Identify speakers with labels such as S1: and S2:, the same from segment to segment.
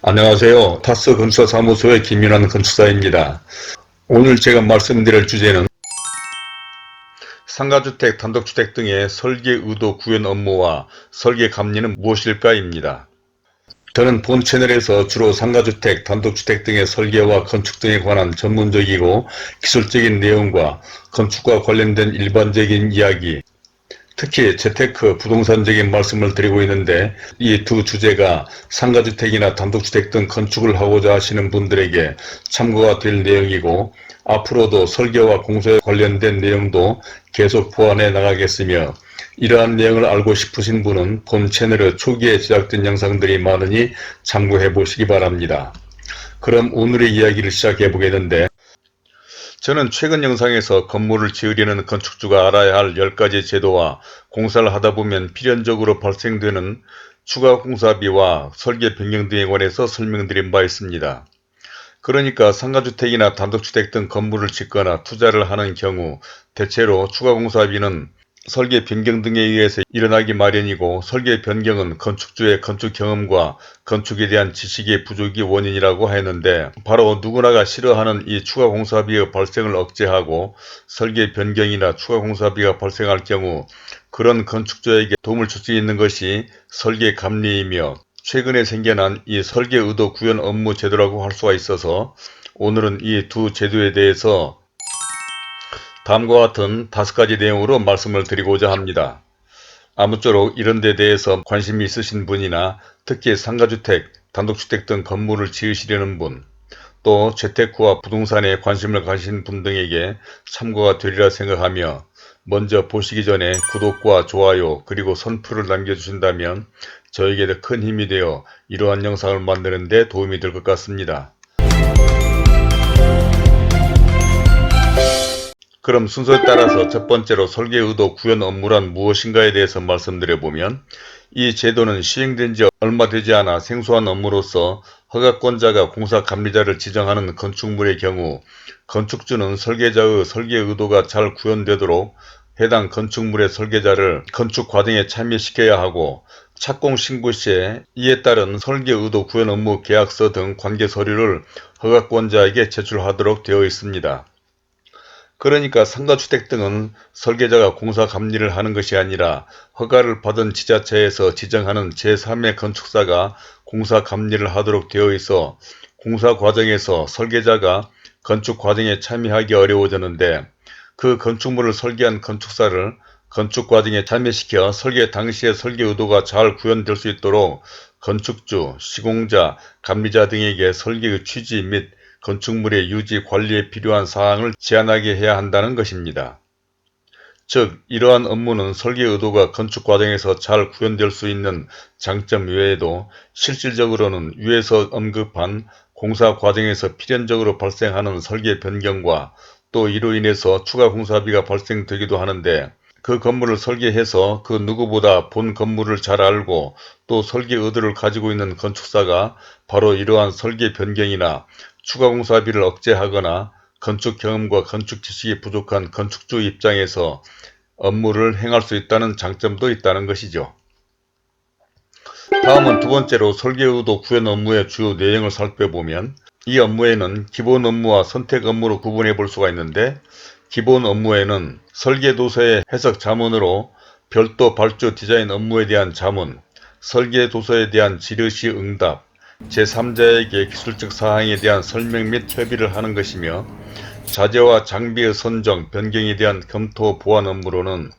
S1: 안녕하세요. 타스 건설사무소의 김윤환 건축사입니다. 오늘 제가 말씀드릴 주제는 상가주택, 단독주택 등의 설계 의도 구현 업무와 설계 감리는 무엇일까입니다. 저는 본 채널에서 주로 상가주택, 단독주택 등의 설계와 건축 등에 관한 전문적이고 기술적인 내용과 건축과 관련된 일반적인 이야기, 특히 재테크, 부동산적인 말씀을 드리고 있는데, 이 두 주제가 상가주택이나 단독주택 등 건축을 하고자 하시는 분들에게 참고가 될 내용이고, 앞으로도 설계와 공사에 관련된 내용도 계속 보완해 나가겠으며, 이러한 내용을 알고 싶으신 분은 본 채널에 초기에 제작된 영상들이 많으니 참고해 보시기 바랍니다. 그럼 오늘의 이야기를 시작해 보겠는데, 저는 최근 영상에서 건물을 지으려는 건축주가 알아야 할 10가지 제도와 공사를 하다 보면 필연적으로 발생되는 추가 공사비와 설계 변경 등에 관해서 설명드린 바 있습니다. 그러니까 상가주택이나 단독주택 등 건물을 짓거나 투자를 하는 경우 대체로 추가 공사비는 설계 변경 등에 의해서 일어나기 마련이고, 설계 변경은 건축주의 건축 경험과 건축에 대한 지식의 부족이 원인이라고 하였는데, 바로 누구나가 싫어하는 이 추가 공사비의 발생을 억제하고 설계 변경이나 추가 공사비가 발생할 경우 그런 건축주에게 도움을 줄 수 있는 것이 설계 감리이며, 최근에 생겨난 이 설계 의도 구현 업무 제도라고 할 수가 있어서, 오늘은 이 두 제도에 대해서 다음과 같은 5가지 내용으로 말씀을 드리고자 합니다. 아무쪼록 이런 데 대해서 관심이 있으신 분이나 특히 상가주택, 단독주택 등 건물을 지으시려는 분, 또 재테크와 부동산에 관심을 가진 분 등에게 참고가 되리라 생각하며, 먼저 보시기 전에 구독과 좋아요 그리고 선풀을 남겨주신다면 저에게 더 큰 힘이 되어 이러한 영상을 만드는 데 도움이 될 것 같습니다. 그럼 순서에 따라서 첫 번째로 설계 의도 구현 업무란 무엇인가에 대해서 말씀드려보면, 이 제도는 시행된 지 얼마 되지 않아 생소한 업무로서 허가권자가 공사감리자를 지정하는 건축물의 경우 건축주는 설계자의 설계 의도가 잘 구현되도록 해당 건축물의 설계자를 건축 과정에 참여시켜야 하고, 착공 신고 시에 이에 따른 설계 의도 구현 업무 계약서 등 관계 서류를 허가권자에게 제출하도록 되어 있습니다. 그러니까 상가주택 등은 설계자가 공사 감리를 하는 것이 아니라 허가를 받은 지자체에서 지정하는 제3의 건축사가 공사 감리를 하도록 되어 있어 공사 과정에서 설계자가 건축 과정에 참여하기 어려워졌는데, 그 건축물을 설계한 건축사를 건축 과정에 참여시켜 설계 당시의 설계 의도가 잘 구현될 수 있도록 건축주, 시공자, 감리자 등에게 설계의 취지 및 건축물의 유지 관리에 필요한 사항을 제안하게 해야 한다는 것입니다. 즉, 이러한 업무는 설계 의도가 건축 과정에서 잘 구현될 수 있는 장점 외에도 실질적으로는 위에서 언급한 공사 과정에서 필연적으로 발생하는 설계 변경과 또 이로 인해서 추가 공사비가 발생되기도 하는데, 그 건물을 설계해서 그 누구보다 본 건물을 잘 알고 또 설계 의도를 가지고 있는 건축사가 바로 이러한 설계 변경이나 추가 공사비를 억제하거나 건축 경험과 건축 지식이 부족한 건축주 입장에서 업무를 행할 수 있다는 장점도 있다는 것이죠. 다음은 두 번째로 설계 의도 구현 업무의 주요 내용을 살펴보면, 이 업무에는 기본 업무와 선택 업무로 구분해 볼 수가 있는데, 기본 업무에는 설계도서의 해석 자문으로 별도 발주 디자인 업무에 대한 자문, 설계도서에 대한 지르시 응답, 제3자에게 기술적 사항에 대한 설명 및 협의를 하는 것이며, 자재와 장비의 선정, 변경에 대한 검토 보완 업무로는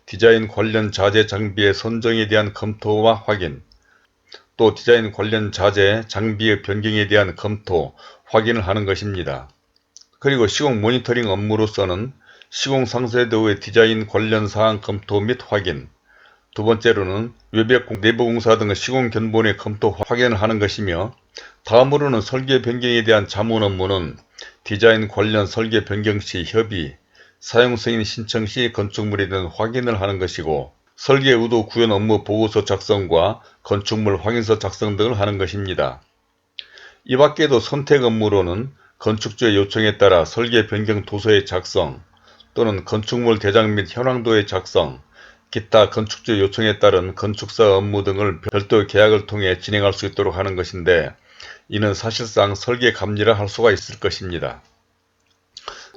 S1: 디자인 관련 자재 장비의 선정에 대한 검토와 확인, 또 디자인 관련 자재, 장비의 변경에 대한 검토, 확인을 하는 것입니다. 그리고 시공 모니터링 업무로서는 시공 상세도의 디자인 관련 사항 검토 및 확인, 두 번째로는 외벽 내부 공사 등의 시공 견본의 검토 확인을 하는 것이며, 다음으로는 설계 변경에 대한 자문 업무는 디자인 관련 설계 변경 시 협의, 사용 승인 신청 시 건축물에 대한 확인을 하는 것이고, 설계 의도 구현 업무 보고서 작성과 건축물 확인서 작성 등을 하는 것입니다. 이 밖에도 선택 업무로는 건축주의 요청에 따라 설계 변경 도서의 작성 또는 건축물 대장 및 현황도의 작성, 기타 건축주의 요청에 따른 건축사 업무 등을 별도 계약을 통해 진행할 수 있도록 하는 것인데, 이는 사실상 설계 감리라 할 수가 있을 것입니다.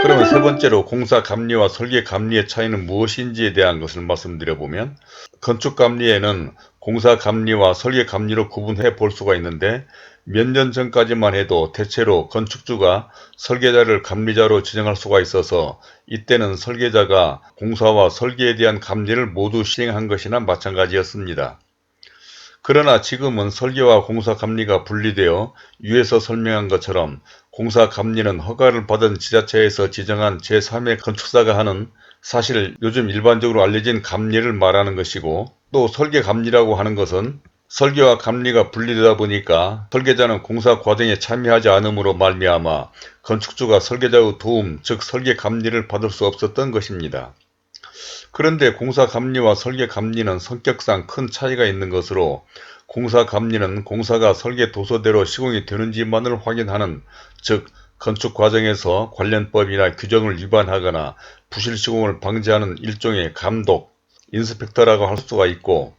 S1: 그러면 세 번째로 공사 감리와 설계 감리의 차이는 무엇인지에 대한 것을 말씀드려보면, 건축 감리에는 공사 감리와 설계 감리로 구분해 볼 수가 있는데, 몇 년 전까지만 해도 대체로 건축주가 설계자를 감리자로 지정할 수가 있어서 이때는 설계자가 공사와 설계에 대한 감리를 모두 시행한 것이나 마찬가지였습니다. 그러나 지금은 설계와 공사 감리가 분리되어 위에서 설명한 것처럼 공사 감리는 허가를 받은 지자체에서 지정한 제3의 건축사가 하는, 사실 요즘 일반적으로 알려진 감리를 말하는 것이고, 또 설계 감리라고 하는 것은 설계와 감리가 분리되다 보니까 설계자는 공사 과정에 참여하지 않음으로 말미암아 건축주가 설계자의 도움, 즉 설계 감리를 받을 수 없었던 것입니다. 그런데 공사 감리와 설계 감리는 성격상 큰 차이가 있는 것으로, 공사 감리는 공사가 설계 도서대로 시공이 되는지만을 확인하는, 즉 건축 과정에서 관련법이나 규정을 위반하거나 부실 시공을 방지하는 일종의 감독, 인스펙터라고 할 수가 있고,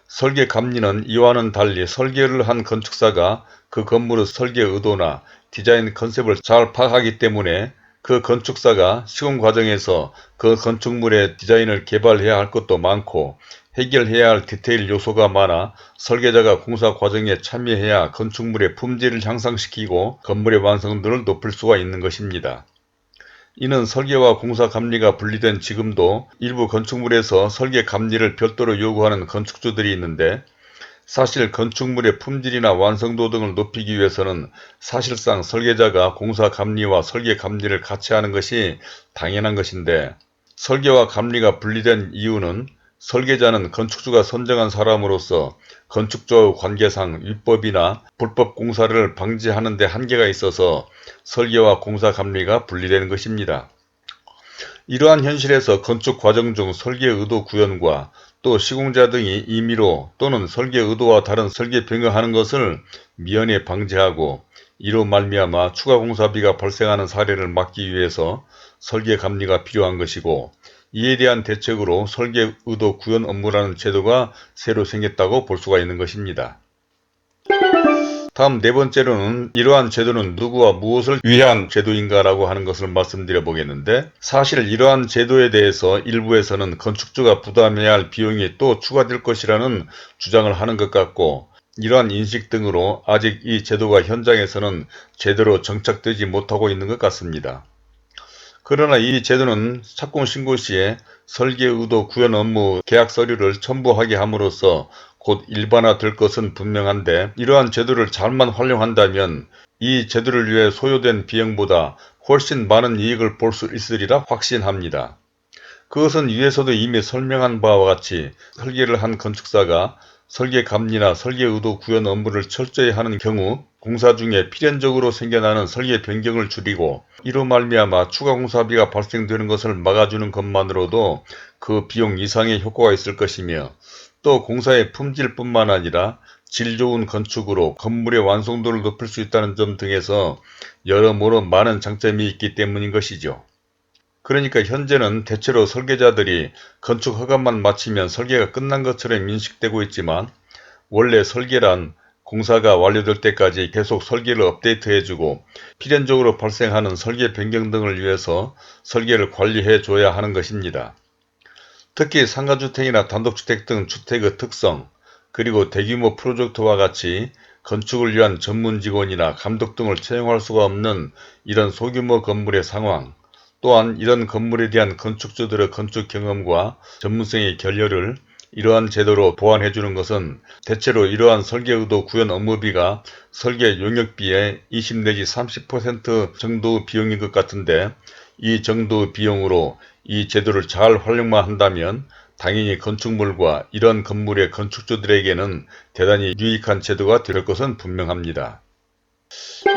S1: 설계 감리는 이와는 달리 설계를 한 건축사가 그 건물의 설계 의도나 디자인 컨셉을 잘 파악하기 때문에 그 건축사가 시공 과정에서 그 건축물의 디자인을 개발해야 할 것도 많고 해결해야 할 디테일 요소가 많아 설계자가 공사 과정에 참여해야 건축물의 품질을 향상시키고 건물의 완성도를 높일 수가 있는 것입니다. 이는 설계와 공사 감리가 분리된 지금도 일부 건축물에서 설계 감리를 별도로 요구하는 건축주들이 있는데, 사실 건축물의 품질이나 완성도 등을 높이기 위해서는 사실상 설계자가 공사 감리와 설계 감리를 같이 하는 것이 당연한 것인데, 설계와 감리가 분리된 이유는 설계자는 건축주가 선정한 사람으로서 건축주와의 관계상 위법이나 불법 공사를 방지하는 데 한계가 있어서 설계와 공사 감리가 분리되는 것입니다. 이러한 현실에서 건축 과정 중 설계 의도 구현과 또 시공자 등이 임의로 또는 설계 의도와 다른 설계 변경하는 것을 미연에 방지하고, 이로 말미암아 추가 공사비가 발생하는 사례를 막기 위해서 설계 감리가 필요한 것이고, 이에 대한 대책으로 설계 의도 구현 업무라는 제도가 새로 생겼다고 볼 수가 있는 것입니다. 다음 네 번째로는 이러한 제도는 누구와 무엇을 위한 제도인가라고 하는 것을 말씀드려 보겠는데, 사실 이러한 제도에 대해서 일부에서는 건축주가 부담해야 할 비용이 또 추가될 것이라는 주장을 하는 것 같고, 이러한 인식 등으로 아직 이 제도가 현장에서는 제대로 정착되지 못하고 있는 것 같습니다. 그러나 이 제도는 착공 신고 시에 설계 의도 구현 업무 계약 서류를 첨부하게 함으로써 곧 일반화될 것은 분명한데, 이러한 제도를 잘만 활용한다면 이 제도를 위해 소요된 비용보다 훨씬 많은 이익을 볼 수 있으리라 확신합니다. 그것은 위에서도 이미 설명한 바와 같이 설계를 한 건축사가 설계 감리나 설계 의도 구현 업무를 철저히 하는 경우 공사 중에 필연적으로 생겨나는 설계 변경을 줄이고, 이로 말미암아 추가 공사비가 발생되는 것을 막아주는 것만으로도 그 비용 이상의 효과가 있을 것이며, 또 공사의 품질뿐만 아니라 질 좋은 건축으로 건물의 완성도를 높일 수 있다는 점 등에서 여러모로 많은 장점이 있기 때문인 것이죠. 그러니까 현재는 대체로 설계자들이 건축 허가만 마치면 설계가 끝난 것처럼 인식되고 있지만, 원래 설계란 공사가 완료될 때까지 계속 설계를 업데이트해주고 필연적으로 발생하는 설계 변경 등을 위해서 설계를 관리해 줘야 하는 것입니다. 특히 상가주택이나 단독주택 등 주택의 특성, 그리고 대규모 프로젝트와 같이 건축을 위한 전문 직원이나 감독 등을 채용할 수가 없는 이런 소규모 건물의 상황, 또한 이런 건물에 대한 건축주들의 건축 경험과 전문성의 결여를 이러한 제도로 보완해주는 것은 대체로 이러한 설계 의도 구현 업무비가 설계 용역비의 20 내지 30% 정도의 비용인 것 같은데, 이 정도의 비용으로 이 제도를 잘 활용만 한다면 당연히 건축물과 이런 건물의 건축주들에게는 대단히 유익한 제도가 될 것은 분명합니다.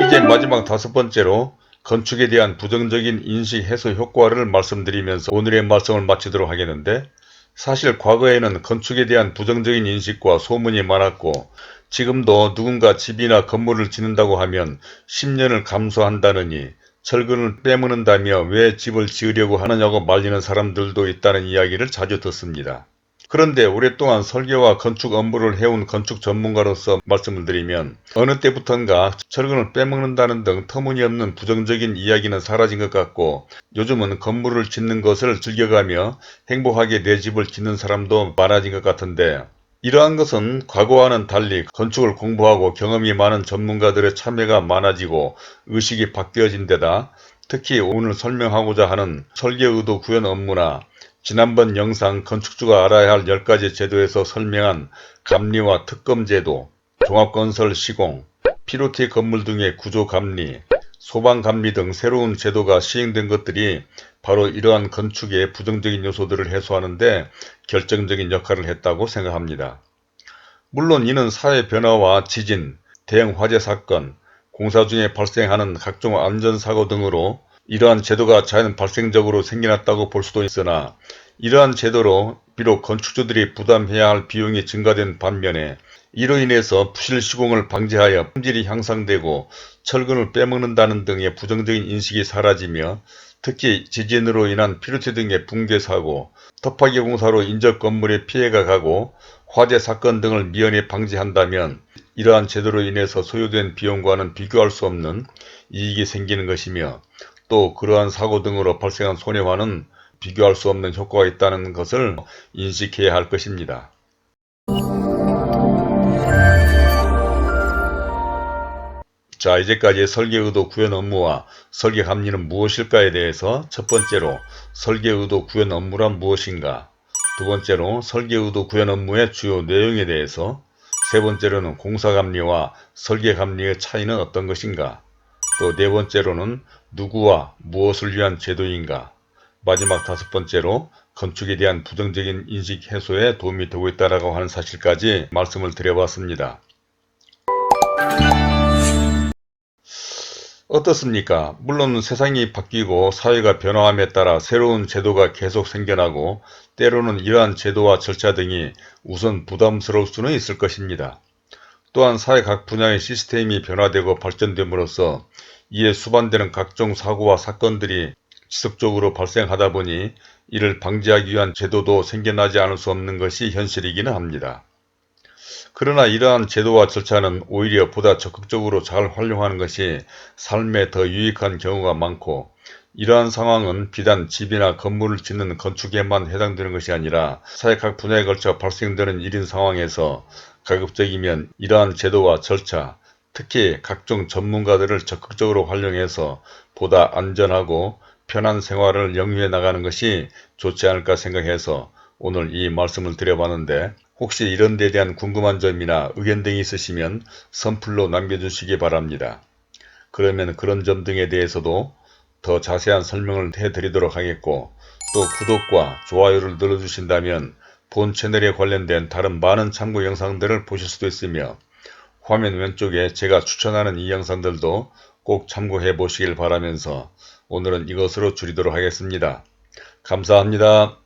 S1: 이제 마지막 다섯 번째로 건축에 대한 부정적인 인식 해소 효과를 말씀드리면서 오늘의 말씀을 마치도록 하겠는데, 사실 과거에는 건축에 대한 부정적인 인식과 소문이 많았고, 지금도 누군가 집이나 건물을 짓는다고 하면 10년을 감수한다느니 철근을 빼먹는다며 왜 집을 지으려고 하느냐고 말리는 사람들도 있다는 이야기를 자주 듣습니다. 그런데 오랫동안 설계와 건축 업무를 해온 건축 전문가로서 말씀을 드리면 어느 때부턴가 철근을 빼먹는다는 등 터무니없는 부정적인 이야기는 사라진 것 같고 요즘은 건물을 짓는 것을 즐겨가며 행복하게 내 집을 짓는 사람도 많아진 것 같은데 이러한 것은 과거와는 달리 건축을 공부하고 경험이 많은 전문가들의 참여가 많아지고 의식이 바뀌어진 데다 특히 오늘 설명하고자 하는 설계의도 구현 업무나 지난번 영상 건축주가 알아야 할 10가지 제도에서 설명한 감리와 특검 제도, 종합건설 시공, 피로티 건물 등의 구조 감리, 소방 감리 등 새로운 제도가 시행된 것들이 바로 이러한 건축의 부정적인 요소들을 해소하는 데 결정적인 역할을 했다고 생각합니다. 물론 이는 사회 변화와 지진, 대형 화재 사건, 공사 중에 발생하는 각종 안전사고 등으로 이러한 제도가 자연 발생적으로 생겨났다고 볼 수도 있으나 이러한 제도로 비록 건축주들이 부담해야 할 비용이 증가된 반면에 이로 인해서 부실 시공을 방지하여 품질이 향상되고 철근을 빼먹는다는 등의 부정적인 인식이 사라지며 특히 지진으로 인한 피로티 등의 붕괴 사고, 터파기 공사로 인접 건물에 피해가 가고 화재 사건 등을 미연에 방지한다면 이러한 제도로 인해서 소요된 비용과는 비교할 수 없는 이익이 생기는 것이며 또 그러한 사고 등으로 발생한 손해와는 비교할 수 없는 효과가 있다는 것을 인식해야 할 것입니다. 자, 이제까지 설계의도 구현 업무와 설계 감리는 무엇일까에 대해서 첫 번째로 설계의도 구현 업무란 무엇인가, 두 번째로 설계의도 구현 업무의 주요 내용에 대해서, 세 번째로는 공사감리와 설계감리의 차이는 어떤 것인가, 또 네 번째로는 누구와 무엇을 위한 제도인가, 마지막 다섯 번째로 건축에 대한 부정적인 인식 해소에 도움이 되고 있다고 하는 사실까지 말씀을 드려봤습니다. 어떻습니까? 물론 세상이 바뀌고 사회가 변화함에 따라 새로운 제도가 계속 생겨나고 때로는 이러한 제도와 절차 등이 우선 부담스러울 수는 있을 것입니다. 또한 사회 각 분야의 시스템이 변화되고 발전됨으로써 이에 수반되는 각종 사고와 사건들이 지속적으로 발생하다 보니 이를 방지하기 위한 제도도 생겨나지 않을 수 없는 것이 현실이기는 합니다. 그러나 이러한 제도와 절차는 오히려 보다 적극적으로 잘 활용하는 것이 삶에 더 유익한 경우가 많고 이러한 상황은 비단 집이나 건물을 짓는 건축에만 해당되는 것이 아니라 사회 각 분야에 걸쳐 발생되는 일인 상황에서 가급적이면 이러한 제도와 절차, 특히 각종 전문가들을 적극적으로 활용해서 보다 안전하고 편한 생활을 영위해 나가는 것이 좋지 않을까 생각해서 오늘 이 말씀을 드려봤는데 혹시 이런 데 대한 궁금한 점이나 의견 등이 있으시면 선플로 남겨주시기 바랍니다. 그러면 그런 점 등에 대해서도 더 자세한 설명을 해드리도록 하겠고 또 구독과 좋아요를 눌러주신다면 본 채널에 관련된 다른 많은 참고 영상들을 보실 수도 있으며 화면 왼쪽에 제가 추천하는 이 영상들도 꼭 참고해 보시길 바라면서 오늘은 이것으로 줄이도록 하겠습니다. 감사합니다.